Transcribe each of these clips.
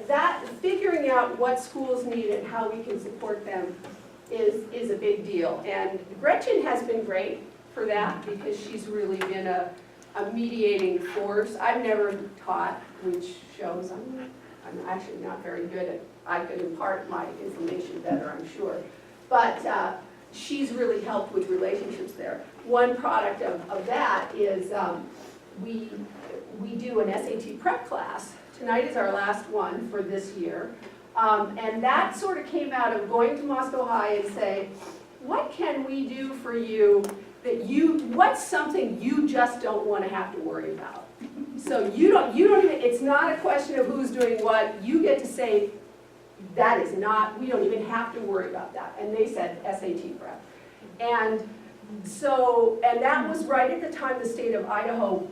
that, figuring out what schools need and how we can support them is a big deal. And Gretchen has been great for that because she's really been a mediating force. I've never taught, which shows I'm actually not very good at, I could impart my information better, I'm sure. But she's really helped with relationships there. One product of that is we do an SAT prep class. Tonight is our last one for this year. And that sort of came out of going to Moscow High and say, what can we do for you that what's something you just don't want to have to worry about? So you don't even, it's not a question of who's doing what, you get to say, that is not, we don't even have to worry about that. And they said SAT prep. And so, and that was right at the time the state of Idaho,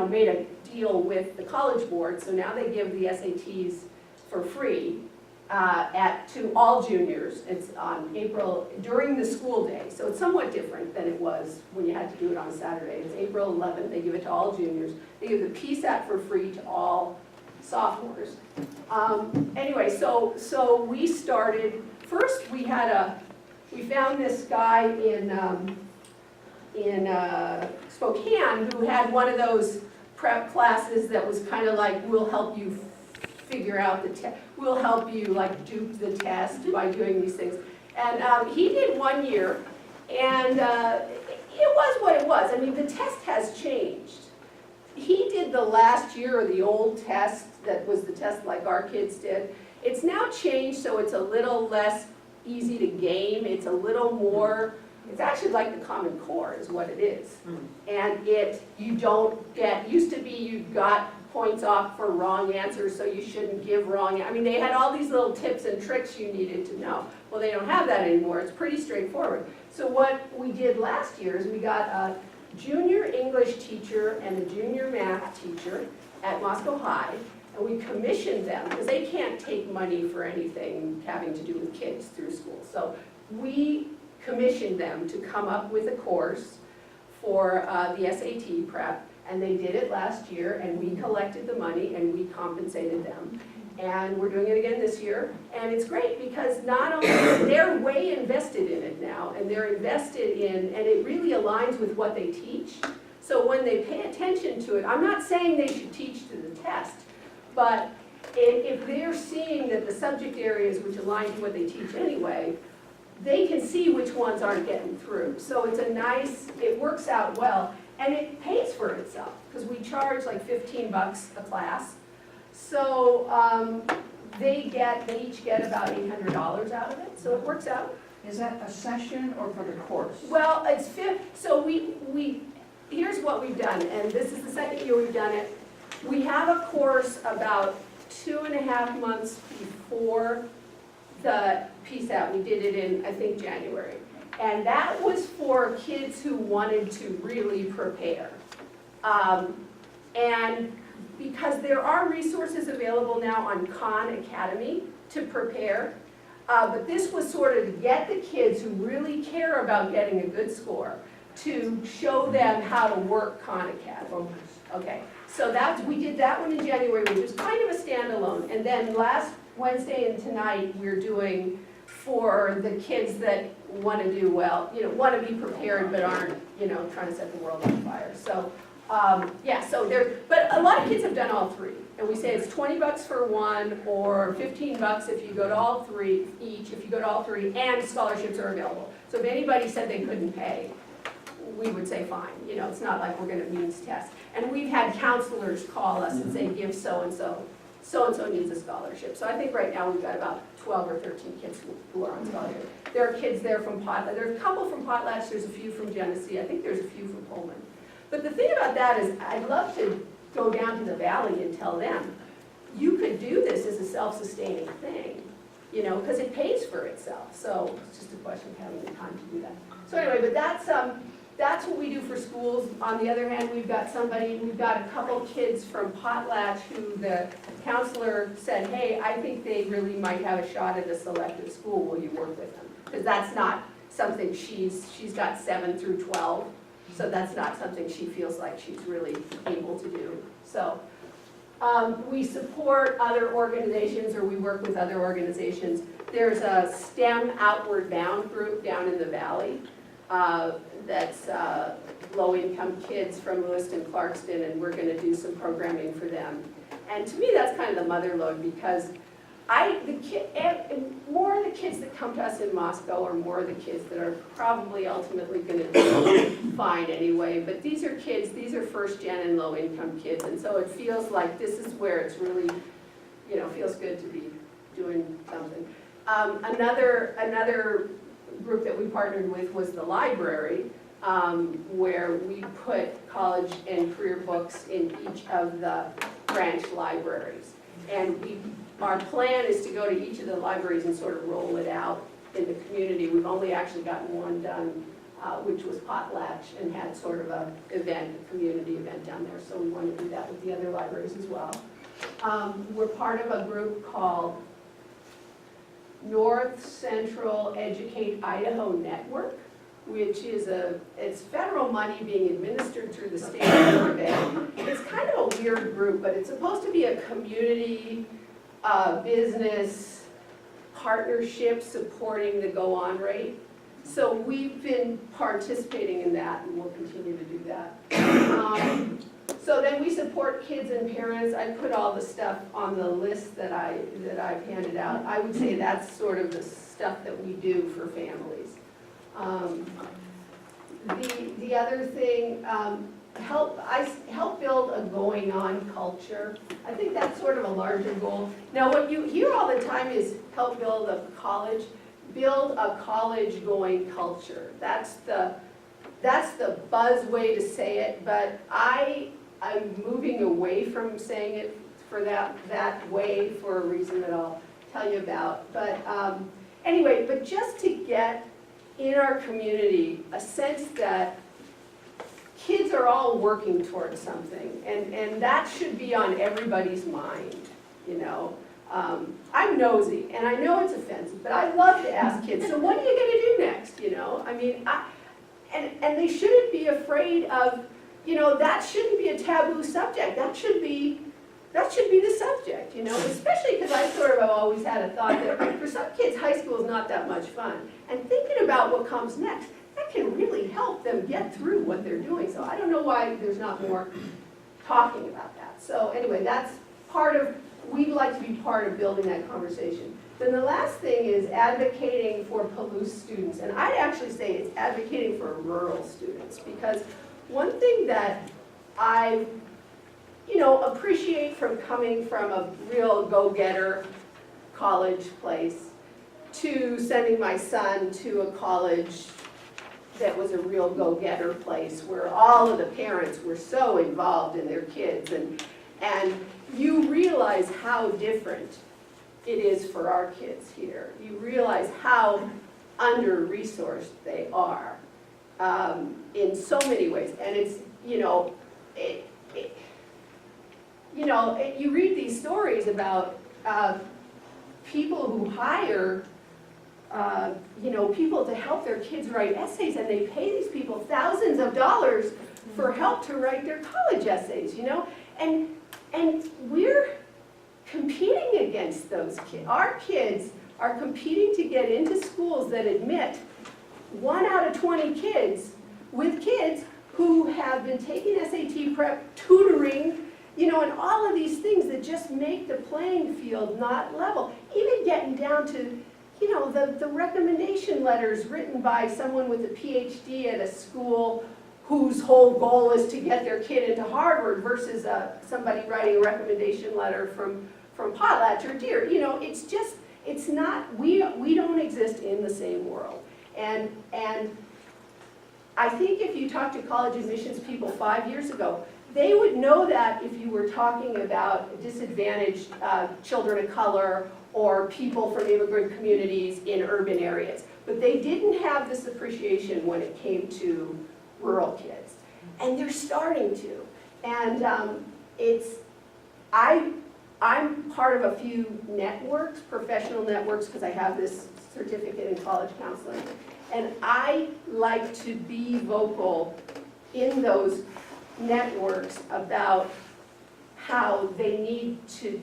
made a deal with the College Board, so now they give the SATs for free to all juniors. It's on April, during the school day, so it's somewhat different than it was when you had to do it on Saturday. It's April 11th, they give it to all juniors. They give the PSAT for free to all sophomores. Anyway, so we started, first we found this guy in Spokane who had one of those prep classes that was kind of like, we'll help you figure out the test, we'll help you like dupe the test by doing these things. And he did 1 year, and it was what it was. I mean, the test has changed. He did the last year of the old test that was the test like our kids did. It's now changed, so it's a little less easy to game. It's a little more, it's actually like the Common Core is what it is. And you don't get, used to be you got points off for wrong answers, so you shouldn't give wrong, I mean, they had all these little tips and tricks you needed to know. Well, they don't have that anymore. It's pretty straightforward. So what we did last year is we got a junior English teacher and a junior math teacher at Moscow High, and we commissioned them, because they can't take money for anything having to do with kids through school. So we commissioned them to come up with a course for the SAT prep, and they did it last year, and we collected the money and we compensated them. And we're doing it again this year, and it's great because not only, they're way invested in it now, and they're invested in, and it really aligns with what they teach. So when they pay attention to it, I'm not saying they should teach to the test, but if they're seeing that the subject areas which align to what they teach anyway, they can see which ones aren't getting through. So it's a nice, it works out well, and it pays for itself, because we charge like 15 bucks a class. So they each get about $800 out of it, so it works out. Is that a session or for the course? Well, it's so here's what we've done, and this is the second year we've done it. We have a course about 2.5 months before the PSAT. We did it in, I think, January. And that was for kids who wanted to really prepare. And because there are resources available now on Khan Academy to prepare, but this was sort of to get the kids who really care about getting a good score to show them how to work Khan Academy. Okay, so we did that one in January, which was kind of a standalone. And then last Wednesday and tonight, we're doing for the kids that want to do well, want to be prepared but aren't, trying to set the world on fire. So, yeah, so but a lot of kids have done all three. And we say it's 20 bucks for one or 15 bucks if you go to all three each, if you go to all three, and scholarships are available. So if anybody said they couldn't pay, we would say fine. It's not like we're going to means test. And we've had counselors call us and say, give so-and-so needs a scholarship. So I think right now we've got about 12 or 13 kids who are on scholarship. There are kids there from Potlatch. There are a couple from Potlatch. There's a few from Genesee. I think there's a few from Pullman. But the thing about that is I'd love to go down to the valley and tell them, you could do this as a self-sustaining thing, because it pays for itself. So it's just a question of having the time to do that. So anyway, but that's what we do for schools. On the other hand, we've got a couple kids from Potlatch who the counselor said, hey, I think they really might have a shot at a selective school. Will you work with them? Because that's not something she's got 7 through 12. So that's not something she feels like she's really able to do. So We support other organizations, or we work with other organizations. There's a STEM Outward Bound group down in the valley that's low-income kids from Lewiston, Clarkston, and we're going to do some programming for them. And to me, that's kind of the mother lode, because more of the kids that come to us in Moscow are more of the kids that are probably ultimately going to do fine anyway. But these are kids, these are first-gen and low-income kids, and so it feels like this is where it's really, feels good to be doing something. Another group that we partnered with was the library, where we put college and career books in each of the branch libraries. And our plan is to go to each of the libraries and sort of roll it out in the community. We've only actually gotten one done, which was Potlatch, and had sort of a community event down there. So we want to do that with the other libraries as well. We're part of a group called North Central Educate Idaho Network, which is it's federal money being administered through the state of Oregon. It's kind of a weird group, but it's supposed to be a community business partnership supporting the go-on rate. So we've been participating in that, and we'll continue to do that. So then we support kids and parents. I put all the stuff on the list that I've handed out. I would say that's sort of the stuff that we do for families. The other thing, help build a going-on culture. I think that's sort of a larger goal. Now, what you hear all the time is help build a college-going culture. That's the buzz way to say it, but I'm moving away from saying it for that way for a reason that I'll tell you about. But anyway, but just to get in our community a sense that kids are all working towards something, and that should be on everybody's mind, I'm nosy, and I know it's offensive, but I love to ask kids, so what are you going to do next, I mean, and they shouldn't be afraid of, that shouldn't be a taboo subject. That should be the subject, especially because I sort of have always had a thought that for some kids, high school is not that much fun. And thinking about what comes next, that can really help them get through what they're doing. So I don't know why there's not more talking about that. So anyway, that's we'd like to be part of building that conversation. Then the last thing is advocating for Palouse students. And I'd actually say it's advocating for rural students, because one thing that I appreciate from coming from a real go-getter college place to sending my son to a college that was a real go-getter place where all of the parents were so involved in their kids, and you realize how different it is for our kids here. You realize how under-resourced they are in so many ways, and it's you read these stories about people who hire, people to help their kids write essays, and they pay these people thousands of dollars for help to write their college essays, and we're competing against those kids. Our kids are competing to get into schools that admit 1 out of 20 kids with kids who have been taking SAT prep, tutoring, and all of these things that just make the playing field not level. Even getting down to, the recommendation letters written by someone with a PhD at a school whose whole goal is to get their kid into Harvard versus somebody writing a recommendation letter from Potlatch or Deer. It's not, we don't exist in the same world. And I think if you talk to college admissions people 5 years ago, they would know that if you were talking about disadvantaged children of color or people from immigrant communities in urban areas. But they didn't have this appreciation when it came to rural kids. And they're starting to. And I'm part of a few networks, professional networks, because I have this certificate in college counseling. And I like to be vocal in those networks about how they need to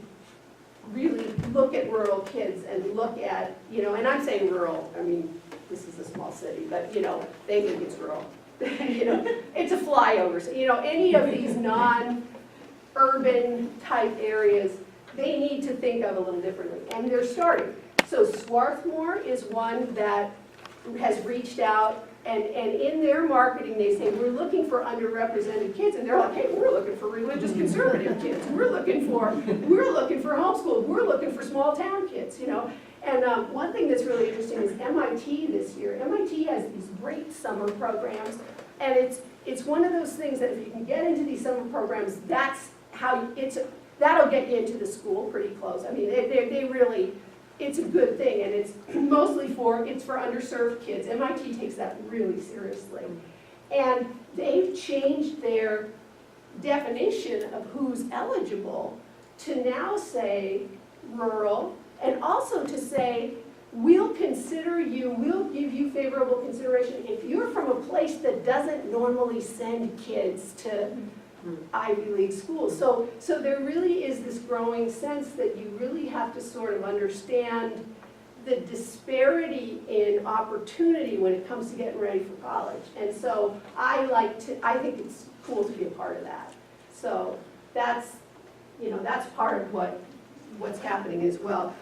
really look at rural kids and look at, and I'm saying rural, I mean, this is a small city, but, they think it's rural. It's a flyover, so, any of these non-urban type areas, they need to think of a little differently, and they're starting. So Swarthmore is one that has reached out, and in their marketing, they say, we're looking for underrepresented kids, and they're like, hey, we're looking for religious conservative kids, we're looking for homeschooled, we're looking for small town kids, And one thing that's really interesting is MIT this year. MIT has these great summer programs, and it's one of those things that if you can get into these summer programs, that'll get you into the school pretty close. I mean, they really, it's a good thing, and it's mostly for underserved kids. MIT takes that really seriously. And they've changed their definition of who's eligible to now say rural, and also to say, we'll consider you, we'll give you favorable consideration if you're from a place that doesn't normally send kids to Ivy League schools. So there really is this growing sense that you really have to sort of understand the disparity in opportunity when it comes to getting ready for college. And so I think it's cool to be a part of that. So that's part of what's happening as well.